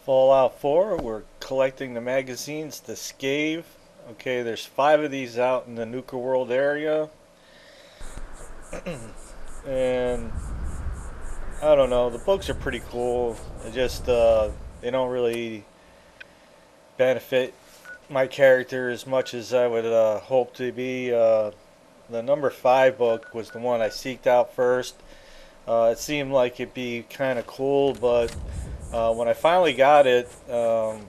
Fallout 4, we're collecting the magazines, the Scav. Okay, there's 5 of these out in the Nuka World area. And I don't know, the books are pretty cool. They don't really benefit my character as much as I would hope to be. The number 5 book was the one I seeked out first. It seemed like it'd be kind of cool, but when I finally got it, I'm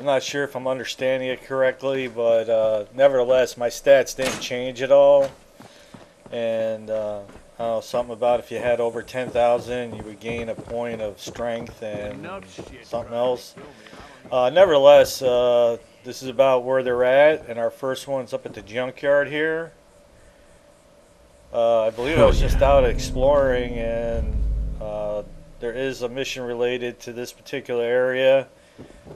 not sure if I'm understanding it correctly, but nevertheless, my stats didn't change at all. And I don't know, something about if you had over 10,000, you would gain a point of strength and something else. Nevertheless, this is about where they're at, and our first one's up at the junkyard here. I believe I was just out exploring, and there is a mission related to this particular area,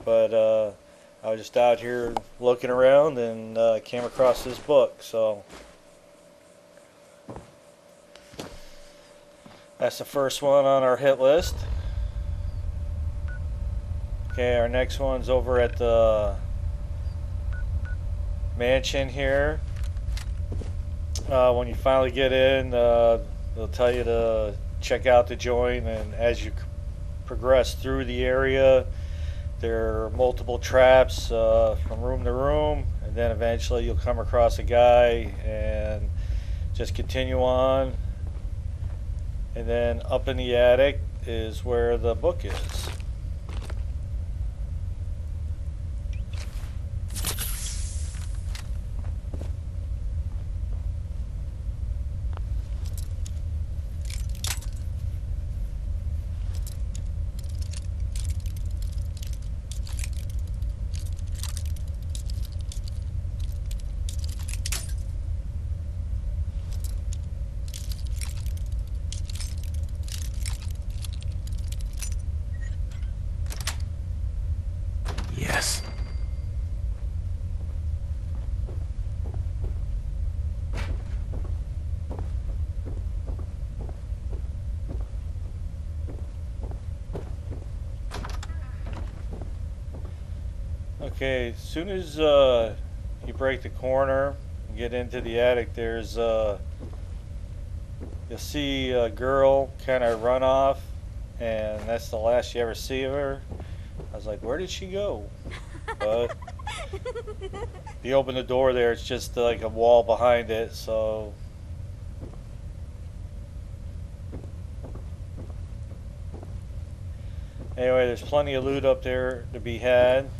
but I was just out here looking around and came across this book. So that's the first one on our hit list. Okay, our next one's over at the mansion here. When you finally get in, they'll tell you to check out the joint, and as you progress through the area, there are multiple traps from room to room, and then eventually you'll come across a guy and just continue on. And then up in the attic is where the book is. Yes. Okay, as soon as you break the corner and get into the attic, you'll see a girl kind of run off, and that's the last you ever see of her. I was like, where did she go? But if you open the door there, it's just like a wall behind it, so anyway, there's plenty of loot up there to be had.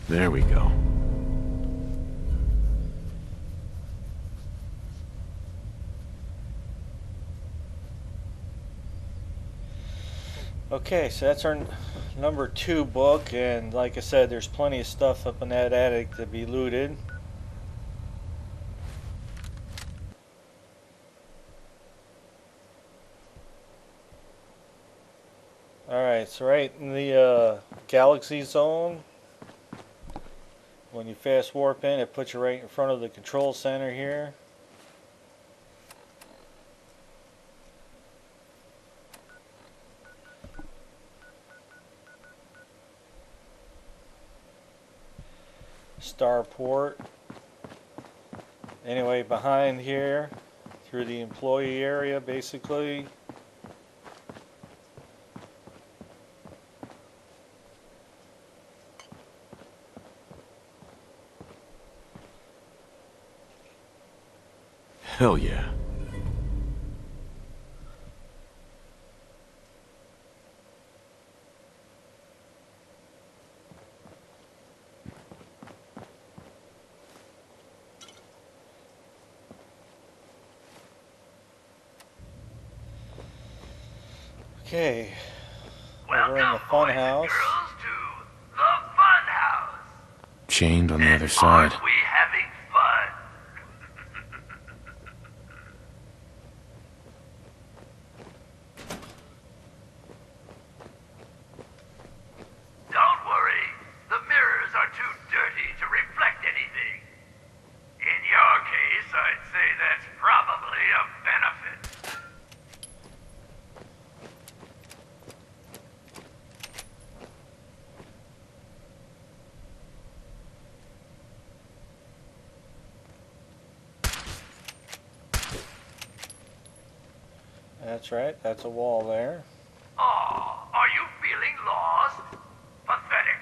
There we go. Okay, so that's our number 2 book, and like I said, there's plenty of stuff up in that attic to be looted. Alright, so right in the galaxy zone, When you fast warp in, it puts you right in front of the control center here. Starport. Anyway, behind here, through the employee area, basically. Hell yeah. Okay, we're in the fun house. Girls to the fun house. Chained on the other side. Aren't we having fun? Don't worry, the mirrors are too dirty to reflect anything. In your case, I'd say that's probably a benefit. That's right, that's a wall there. Aw, are you feeling lost? Pathetic.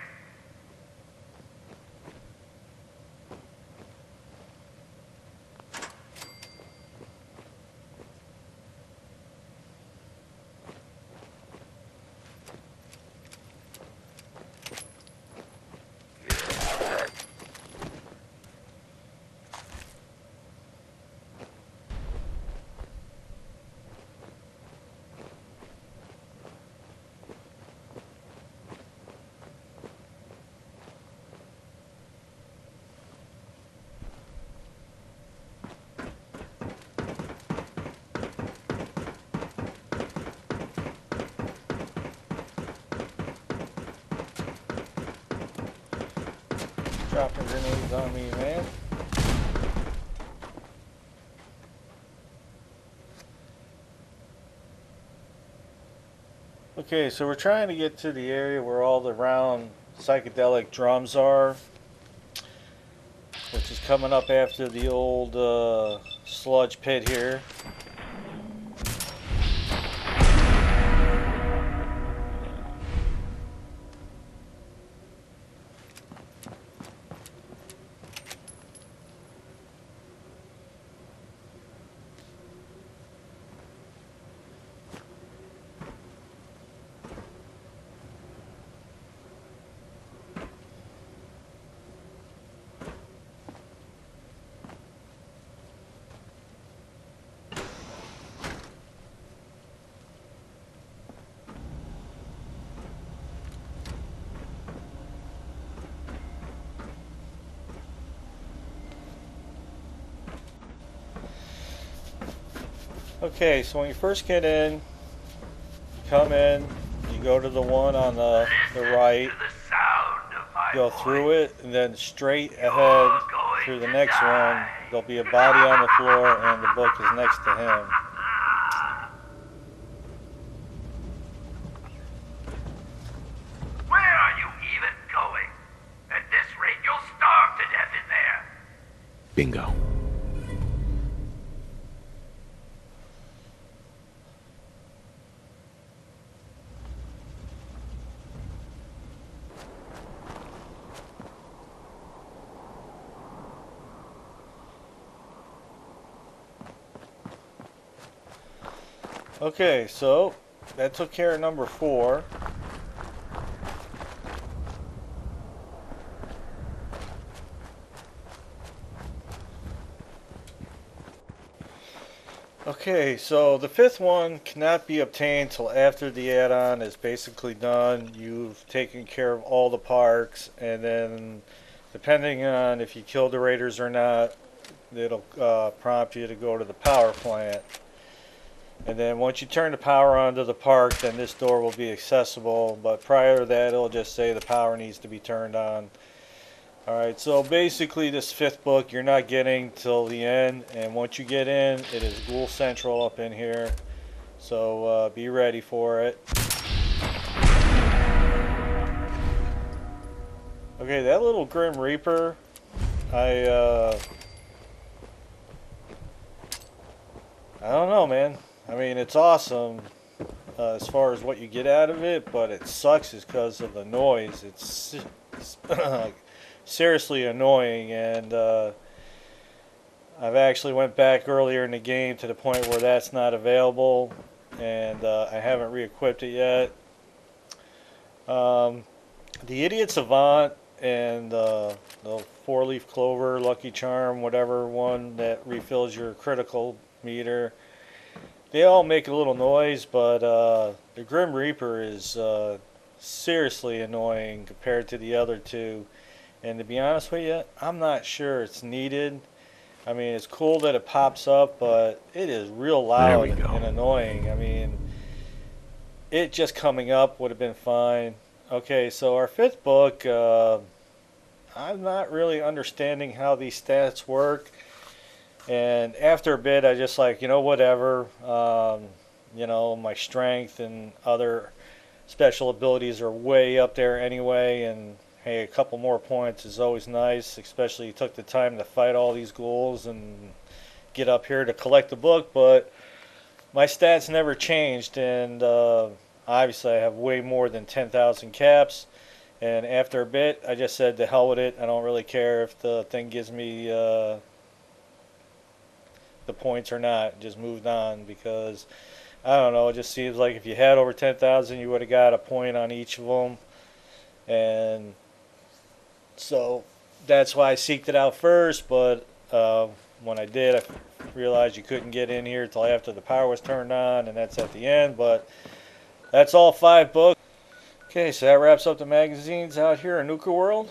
Dropping grenades on me, man. Okay, so we're trying to get to the area where all the round psychedelic drums are, which is coming up after the old sludge pit here. Okay, so when you first get in, you come in, you go to the one on the right, To the sound of my go voice. through it, and then straight ahead through the next one, there'll be a body on the floor and the book is next to him. Where are you even going? At this rate, you'll starve to death in there. Bingo. Okay, so that took care of number 4. Okay, so the 5th one cannot be obtained till after the add-on is basically done. You've taken care of all the parks, and then depending on if you kill the raiders or not, it'll prompt you to go to the power plant. And then once you turn the power on to the park, then this door will be accessible. But prior to that, it'll just say the power needs to be turned on. Alright, so basically this 5th book you're not getting till the end, and once you get in, it is Ghoul Central up in here. So be ready for it. Okay, that little Grim Reaper, I don't know, man. I mean, it's awesome as far as what you get out of it, but it sucks is because of the noise. It's seriously annoying, and I've actually went back earlier in the game to the point where that's not available, and I haven't re-equipped it yet. The Idiot Savant and the 4-leaf clover, Lucky Charm, whatever one that refills your critical meter, they all make a little noise, but the Grim Reaper is seriously annoying compared to the other two. And to be honest with you, I'm not sure it's needed. I mean, it's cool that it pops up, but it is real loud and annoying. I mean, it just coming up would have been fine. Okay, so our 5th book, I'm not really understanding how these stats work. And after a bit, I just like, whatever. You know, my strength and other special abilities are way up there anyway, and hey, a couple more points is always nice, especially you took the time to fight all these ghouls and get up here to collect the book, but my stats never changed, and obviously I have way more than 10,000 caps, and after a bit I just said to hell with it. I don't really care if the thing gives me the points or not. Just moved on, because I don't know, it just seems like if you had over 10,000 you would have got a point on each of them, and so that's why I seeked it out first. But when I did, I realized you couldn't get in here until after the power was turned on, and that's at the end. But that's all 5 books. Okay, so that wraps up the magazines out here in Nuka World.